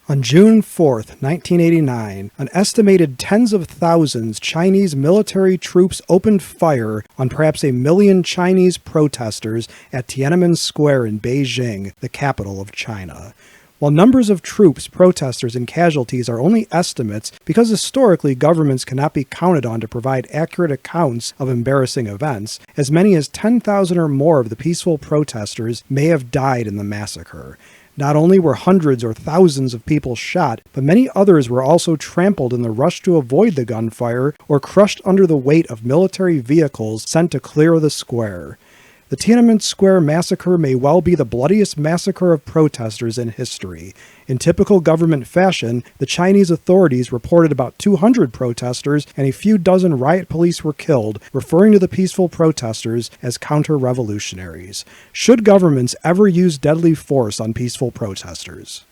On June 4th, 1989, an estimated tens of thousands Chinese military troops opened fire on perhaps 1 million Chinese protesters at Tiananmen Square in Beijing, the capital of China. While numbers of troops, protesters, and casualties are only estimates because historically governments cannot be counted on to provide accurate accounts of embarrassing events, as many as 10,000 or more of the peaceful protesters may have died in the massacre. Not only were hundreds or thousands of people shot, but many others were also trampled in the rush to avoid the gunfire or crushed under the weight of military vehicles sent to clear the square. The Tiananmen Square massacre may well be the bloodiest massacre of protesters in history. In typical government fashion, the Chinese authorities reported about 200 protesters and a few dozen riot police were killed, referring to the peaceful protesters as counter-revolutionaries. Should governments ever use deadly force on peaceful protesters?